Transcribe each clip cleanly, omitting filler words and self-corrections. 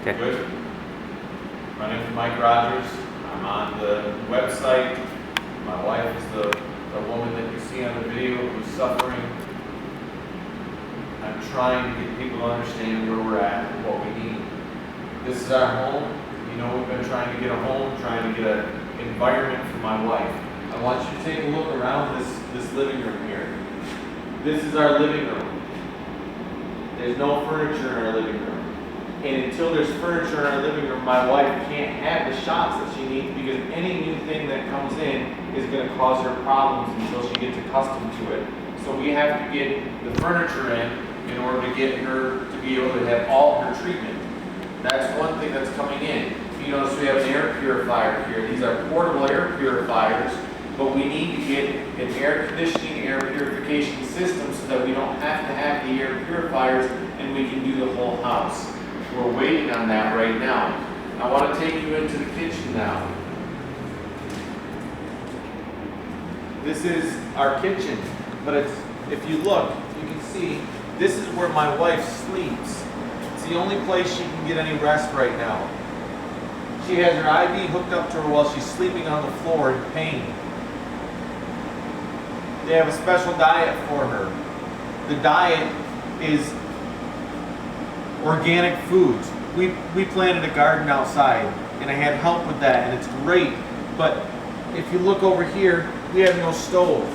Okay. Good. My name is Mike Rogers. I'm on the website. My wife is the woman that you see on the video who's suffering. I'm trying to get people to understand where we're at and what we need. This is our home. You know, we've been trying to get a home, trying to get an environment for my wife. I want you to take a look around this living room here. This is our living room. There's no furniture in our living room. And until there's furniture in our living room, my wife can't have the shots that she needs, because any new thing that comes in is going to cause her problems until she gets accustomed to it. So we have to get the furniture in order to get her to be able to have all her treatment. That's one thing that's coming in. You notice we have an air purifier here. These are portable air purifiers, but we need to get an air conditioning, air purification system so that we don't have to have the air purifiers and we can do the whole house. We're waiting on that right now. I want to take you into the kitchen now. This is our kitchen, but if you look, you can see this is where my wife sleeps. It's the only place she can get any rest right now. She has her IV hooked up to her while she's sleeping on the floor in pain. They have a special diet for her. The diet is organic foods. We planted a garden outside, and I had help with that, and it's great. But if you look over here, we have no stove.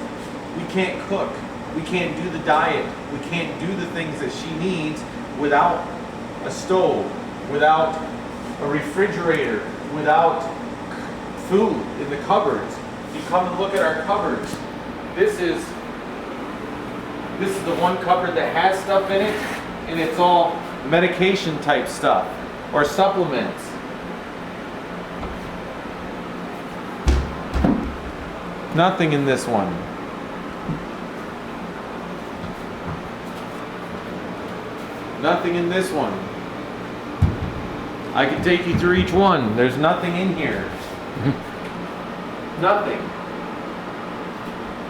We can't cook. We can't do the diet. We can't do the things that she needs without a stove, without a refrigerator, without food in the cupboards. You come and look at our cupboards. This is the one cupboard that has stuff in it, and it's all medication type stuff or supplements. Nothing in this one. Nothing in this one. I can take you through each one. There's nothing in here. Nothing.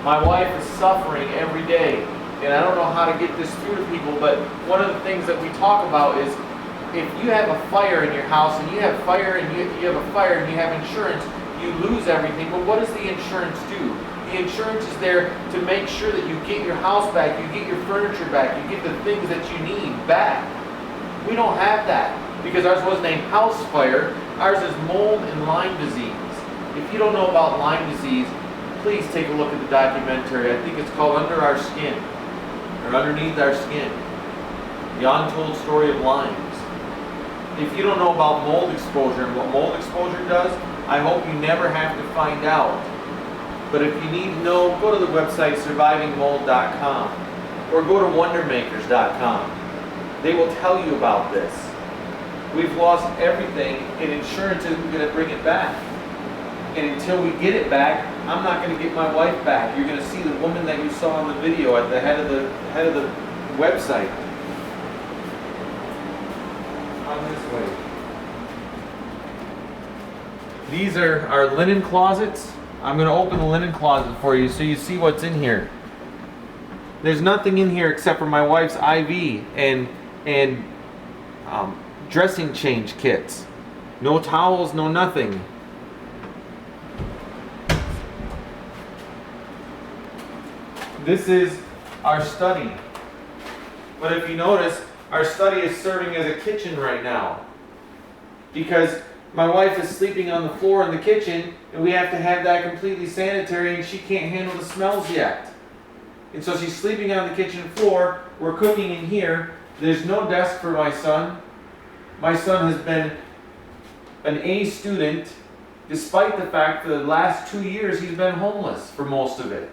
My wife is suffering every day, and I don't know how to get this through to people, but one of the things that we talk about is if you have a fire in your house and you have fire and you have a fire and you have insurance, you lose everything. But what does the insurance do? The insurance is there to make sure that you get your house back, you get your furniture back, you get the things that you need back. We don't have that because ours was named House Fire. Ours is mold and Lyme disease. If you don't know about Lyme disease, please take a look at the documentary. I think it's called Under Our Skin, or Underneath Our Skin. The Untold Story of Lyme. If you don't know about mold exposure and what mold exposure does, I hope you never have to find out. But if you need to know, go to the website survivingmold.com or go to wondermakers.com. They will tell you about this. We've lost everything, and insurance isn't going to bring it back. And until we get it back, I'm not going to get my wife back. You're going to see the woman that you saw in the video at the head of the website. On this way. These are our linen closets. I'm going to open the linen closet for you so you see what's in here. There's nothing in here except for my wife's IV and dressing change kits. No towels, no nothing. This is our study. But if you notice, our study is serving as a kitchen right now. Because my wife is sleeping on the floor in the kitchen, and we have to have that completely sanitary, and she can't handle the smells yet. And so she's sleeping on the kitchen floor. We're cooking in here. There's no desk for my son. My son has been an A student, despite the fact that the last 2 years he's been homeless for most of it.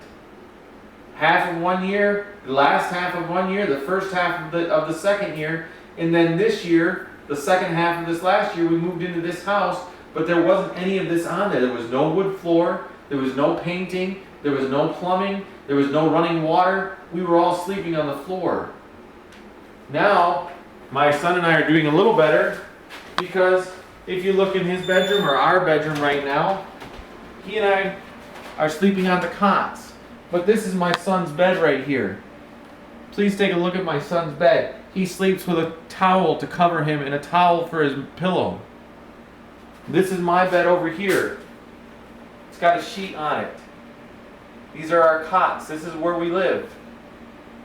Half of 1 year, the last half of 1 year, the first half of the second year, and then this year, the second half of this last year, we moved into this house, but there wasn't any of this on there. There was no wood floor, there was no painting, there was no plumbing, there was no running water. We were all sleeping on the floor. Now, my son and I are doing a little better because if you look in his bedroom or our bedroom right now, he and I are sleeping on the cots. But this is my son's bed right here. Please take a look at my son's bed. He sleeps with a towel to cover him and a towel for his pillow. This is my bed over here. It's got a sheet on it. These are our cots. This is where we live.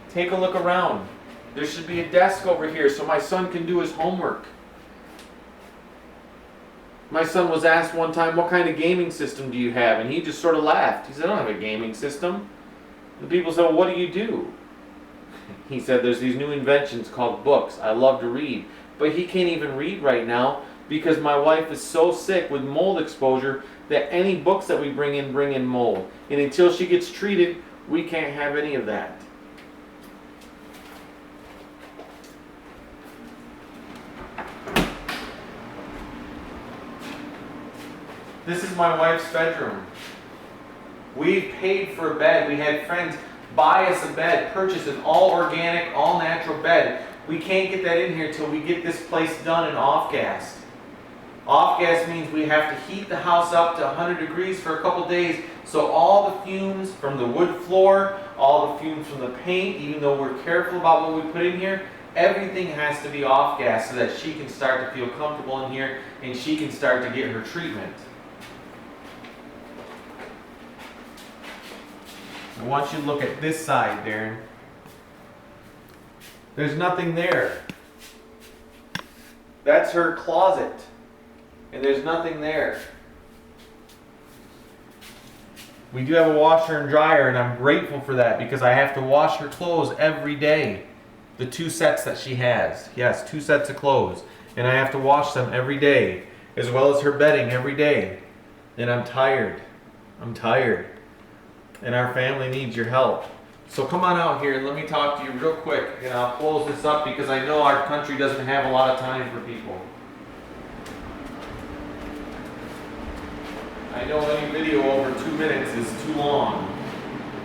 Take a look around. There should be a desk over here so my son can do his homework. My son was asked one time, what kind of gaming system do you have? And he just sort of laughed. He said, I don't have a gaming system. The people said, well, what do you do? He said, there's these new inventions called books. I love to read. But he can't even read right now because my wife is so sick with mold exposure that any books that we bring in mold. And until she gets treated, we can't have any of that. This is my wife's bedroom. We paid for a bed. We had friends buy us a bed, purchase an all organic, all natural bed. We can't get that in here till we get this place done in off-gas. Off-gas means we have to heat the house up to 100 degrees for a couple days, so all the fumes from the wood floor, all the fumes from the paint, even though we're careful about what we put in here, everything has to be off-gas so that she can start to feel comfortable in here and she can start to get her treatment. I want you to look at this side, Darren. There's nothing there. That's her closet. And there's nothing there. We do have a washer and dryer, and I'm grateful for that because I have to wash her clothes every day. The 2 sets that she has. Yes, 2 sets of clothes. And I have to wash them every day, as well as her bedding every day. And I'm tired. I'm tired. And our family needs your help. So come on out here and let me talk to you real quick, and I'll close this up because I know our country doesn't have a lot of time for people. I know any video over 2 minutes is too long,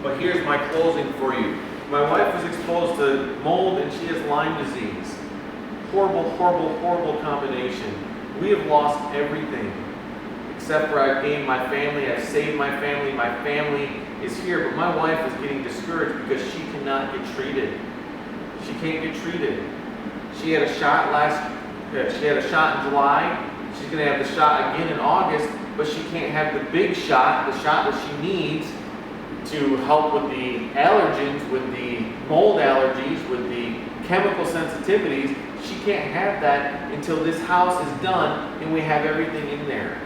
but here's my closing for you. My wife was exposed to mold and she has Lyme disease. Horrible, horrible, horrible combination. We have lost everything except for I've gained my family, I've saved my family is here, but my wife is getting discouraged because she cannot get treated. She can't get treated. She had a shot in July. She's going to have the shot again in August, but she can't have the big shot, the shot that she needs to help with the allergens, with the mold allergies, with the chemical sensitivities. She can't have that until this house is done and we have everything in there.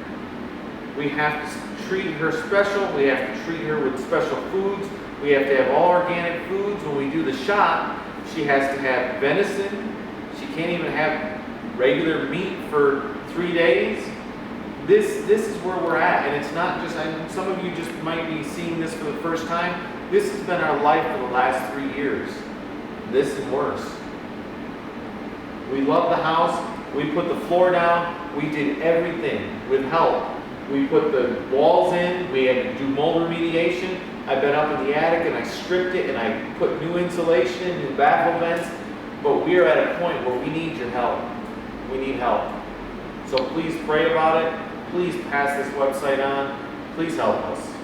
We have to treat her special. We have to treat her with special foods. We have to have all organic foods. When we do the shot, she has to have venison. She can't even have regular meat for 3 days. This is where we're at, and it's not just, some of you just might be seeing this for the first time. This has been our life for the last 3 years. This and worse. We love the house. We put the floor down. We did everything with help. We put the walls in, we had to do mold remediation. I've been up in the attic and I stripped it and I put new insulation in, new baffle vents. But we are at a point where we need your help. We need help. So please pray about it. Please pass this website on. Please help us.